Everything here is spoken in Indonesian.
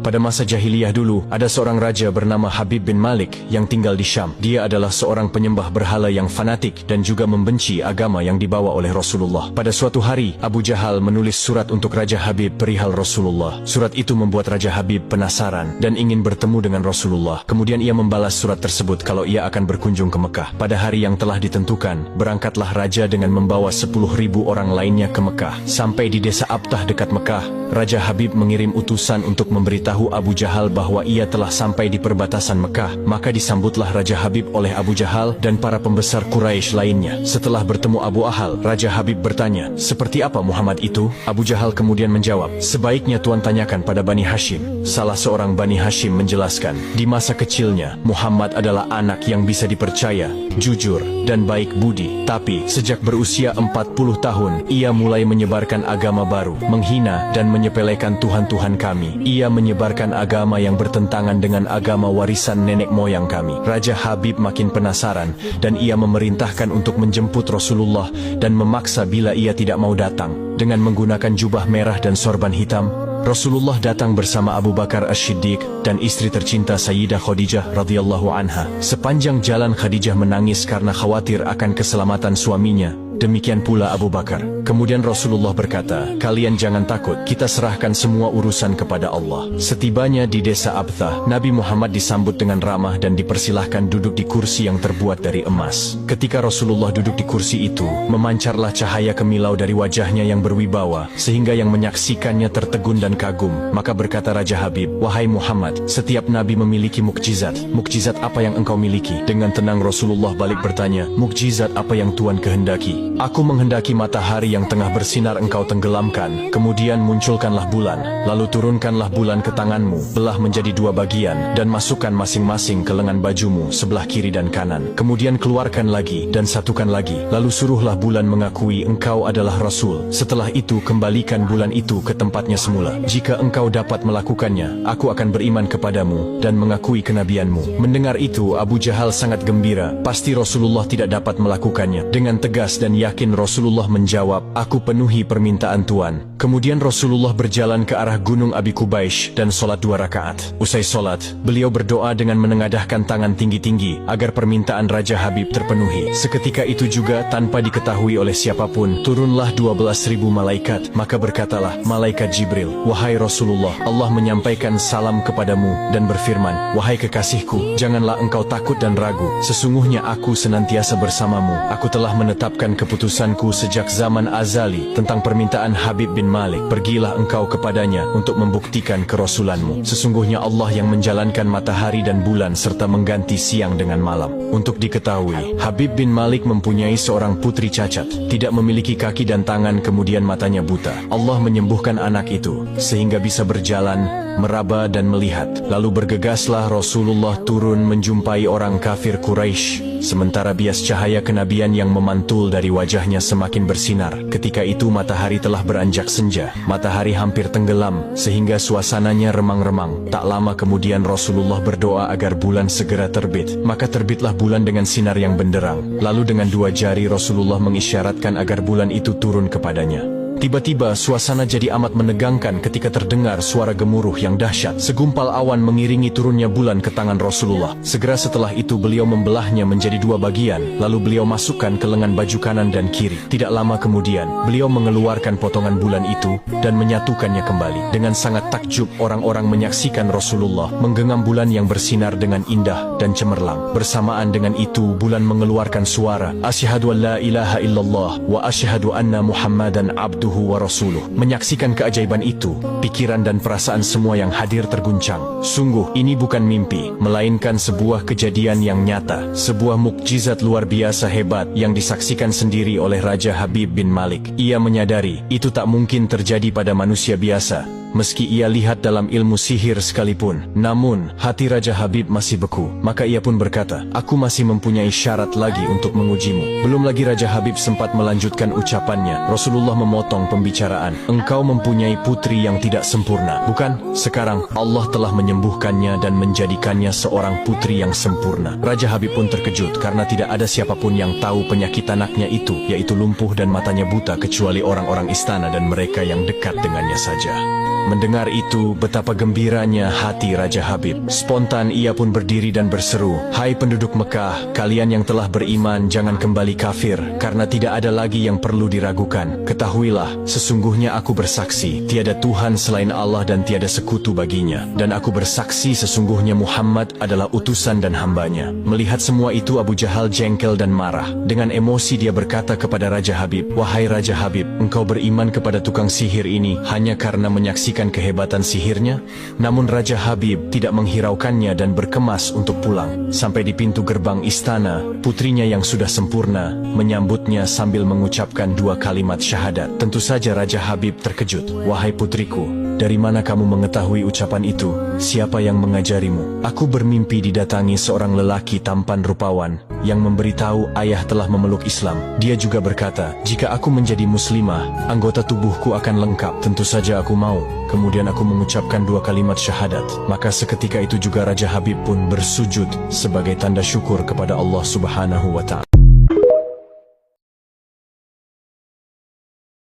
Pada masa jahiliyah dulu, ada seorang raja bernama Habib bin Malik yang tinggal di Syam. Dia adalah seorang penyembah berhala yang fanatik dan juga membenci agama yang dibawa oleh Rasulullah. Pada suatu hari, Abu Jahal menulis surat untuk Raja Habib perihal Rasulullah. Surat itu membuat Raja Habib penasaran dan ingin bertemu dengan Rasulullah. Kemudian ia membalas surat tersebut kalau ia akan berkunjung ke Mekah. Pada hari yang telah ditentukan, berangkatlah raja dengan membawa 10.000 orang lainnya ke Mekah. Sampai di desa Abtah dekat Mekah, Raja Habib mengirim utusan untuk memberitahu Abu Jahal bahwa ia telah sampai di perbatasan Mekah. Maka disambutlah Raja Habib oleh Abu Jahal dan para pembesar Quraisy lainnya. Setelah bertemu Abu Jahal, Raja Habib bertanya, "Seperti apa Muhammad itu?" Abu Jahal kemudian menjawab, "Sebaiknya Tuan tanyakan pada Bani Hashim." Salah seorang Bani Hashim menjelaskan, di masa kecilnya, Muhammad adalah anak yang bisa dipercaya, jujur, dan baik budi. Tapi, sejak berusia 40 tahun, ia mulai menyebarkan agama baru, menghina dan menyepelekan Tuhan-Tuhan kami. Ia menyebarkan agama yang bertentangan dengan agama warisan nenek moyang kami. Raja Habib makin penasaran, dan ia memerintahkan untuk menjemput Rasulullah dan memaksa bila ia tidak mau datang. Dengan menggunakan jubah merah dan sorban hitam, Rasulullah datang bersama Abu Bakar As-Siddiq dan istri tercinta Sayyidah Khadijah radhiyallahu anha. Sepanjang jalan Khadijah menangis karena khawatir akan keselamatan suaminya. Demikian pula Abu Bakar. Kemudian Rasulullah berkata, "Kalian jangan takut, kita serahkan semua urusan kepada Allah." Setibanya di desa Abtah, Nabi Muhammad disambut dengan ramah dan dipersilahkan duduk di kursi yang terbuat dari emas. Ketika Rasulullah duduk di kursi itu, memancarlah cahaya kemilau dari wajahnya yang berwibawa, sehingga yang menyaksikannya tertegun dan kagum. Maka berkata Raja Habib, "Wahai Muhammad, setiap Nabi memiliki mukjizat. Mukjizat apa yang engkau miliki?" Dengan tenang Rasulullah balik bertanya, "Mukjizat apa yang Tuan kehendaki?" "Aku menghendaki matahari yang tengah bersinar engkau tenggelamkan, kemudian munculkanlah bulan, lalu turunkanlah bulan ke tanganmu, belah menjadi 2 bagian, dan masukkan masing-masing ke lengan bajumu sebelah kiri dan kanan. Kemudian keluarkan lagi, dan satukan lagi, lalu suruhlah bulan mengakui engkau adalah Rasul. Setelah itu kembalikan bulan itu ke tempatnya semula. Jika engkau dapat melakukannya, aku akan beriman kepadamu, dan mengakui kenabianmu." Mendengar itu, Abu Jahal sangat gembira, pasti Rasulullah tidak dapat melakukannya. Dengan tegas dan yakin Rasulullah menjawab, "Aku penuhi permintaan Tuan." Kemudian Rasulullah berjalan ke arah Gunung Abi Qubaish dan sholat 2 rakaat. Usai sholat, beliau berdoa dengan menengadahkan tangan tinggi-tinggi agar permintaan Raja Habib terpenuhi. Seketika itu juga, tanpa diketahui oleh siapapun, turunlah 12.000 malaikat. Maka berkatalah malaikat Jibril, "Wahai Rasulullah, Allah menyampaikan salam kepadamu dan berfirman, 'Wahai kekasihku, janganlah engkau takut dan ragu. Sesungguhnya aku senantiasa bersamamu. Aku telah menetapkan keputusanku sejak zaman azali tentang permintaan Habib bin Malik. Pergilah engkau kepadanya untuk membuktikan kerasulanmu. Sesungguhnya Allah yang menjalankan matahari dan bulan serta mengganti siang dengan malam.'" Untuk diketahui, Habib bin Malik mempunyai seorang putri cacat, tidak memiliki kaki dan tangan, kemudian matanya buta. Allah menyembuhkan anak itu sehingga bisa berjalan, meraba dan melihat. Lalu bergegaslah Rasulullah turun menjumpai orang kafir Quraisy. Sementara bias cahaya kenabian yang memantul dari wajahnya semakin bersinar. Ketika itu matahari telah beranjak senja. Matahari hampir tenggelam, sehingga suasananya remang-remang. Tak lama kemudian Rasulullah berdoa agar bulan segera terbit. Maka terbitlah bulan dengan sinar yang benderang. Lalu dengan 2 jari Rasulullah mengisyaratkan agar bulan itu turun kepadanya. Tiba-tiba suasana jadi amat menegangkan ketika terdengar suara gemuruh yang dahsyat. Segumpal awan mengiringi turunnya bulan ke tangan Rasulullah. Segera setelah itu beliau membelahnya menjadi 2 bagian, lalu beliau masukkan ke lengan baju kanan dan kiri. Tidak lama kemudian, beliau mengeluarkan potongan bulan itu dan menyatukannya kembali. Dengan sangat takjub orang-orang menyaksikan Rasulullah menggenggam bulan yang bersinar dengan indah dan cemerlang. Bersamaan dengan itu bulan mengeluarkan suara, "Asyhadu an la ilaha illallah wa asyhadu anna Muhammadan abduhu wa rasuluh." Menyaksikan keajaiban itu, pikiran dan perasaan semua yang hadir terguncang. Sungguh, ini bukan mimpi, melainkan sebuah kejadian yang nyata, sebuah mukjizat luar biasa hebat yang disaksikan sendiri oleh Raja Habib bin Malik. Ia menyadari, itu tak mungkin terjadi pada manusia biasa, meski ia lihat dalam ilmu sihir sekalipun. Namun, hati Raja Habib masih beku. Maka ia pun berkata, "Aku masih mempunyai syarat lagi untuk mengujimu." Belum lagi Raja Habib sempat melanjutkan ucapannya, Rasulullah memotong pembicaraan. "Engkau mempunyai putri yang tidak sempurna, bukan? Sekarang Allah telah menyembuhkannya dan menjadikannya seorang putri yang sempurna." Raja Habib pun terkejut karena tidak ada siapapun yang tahu penyakit anaknya itu, yaitu lumpuh dan matanya buta, kecuali orang-orang istana dan mereka yang dekat dengannya saja. Mendengar itu, betapa gembiranya hati Raja Habib. Spontan ia pun berdiri dan berseru, "Hai penduduk Mekah, kalian yang telah beriman jangan kembali kafir, karena tidak ada lagi yang perlu diragukan. Ketahuilah, sesungguhnya aku bersaksi, tiada Tuhan selain Allah dan tiada sekutu baginya. Dan aku bersaksi sesungguhnya Muhammad adalah utusan dan hambanya." Melihat semua itu, Abu Jahal jengkel dan marah. Dengan emosi dia berkata kepada Raja Habib, "Wahai Raja Habib, engkau beriman kepada tukang sihir ini hanya karena menyaksikan kehebatan sihirnya?" Namun Raja Habib tidak menghiraukannya dan berkemas untuk pulang. Sampai di pintu gerbang istana, putrinya yang sudah sempurna menyambutnya sambil mengucapkan 2 kalimat syahadat. Tentu saja Raja Habib terkejut. "Wahai putriku, dari mana kamu mengetahui ucapan itu? Siapa yang mengajarimu?" "Aku bermimpi didatangi seorang lelaki tampan rupawan yang memberitahu ayah telah memeluk Islam. Dia juga berkata, jika aku menjadi muslimah, anggota tubuhku akan lengkap. Tentu saja aku mau. Kemudian aku mengucapkan 2 kalimat syahadat." Maka seketika itu juga Raja Habib pun bersujud sebagai tanda syukur kepada Allah Subhanahu wa Ta'ala.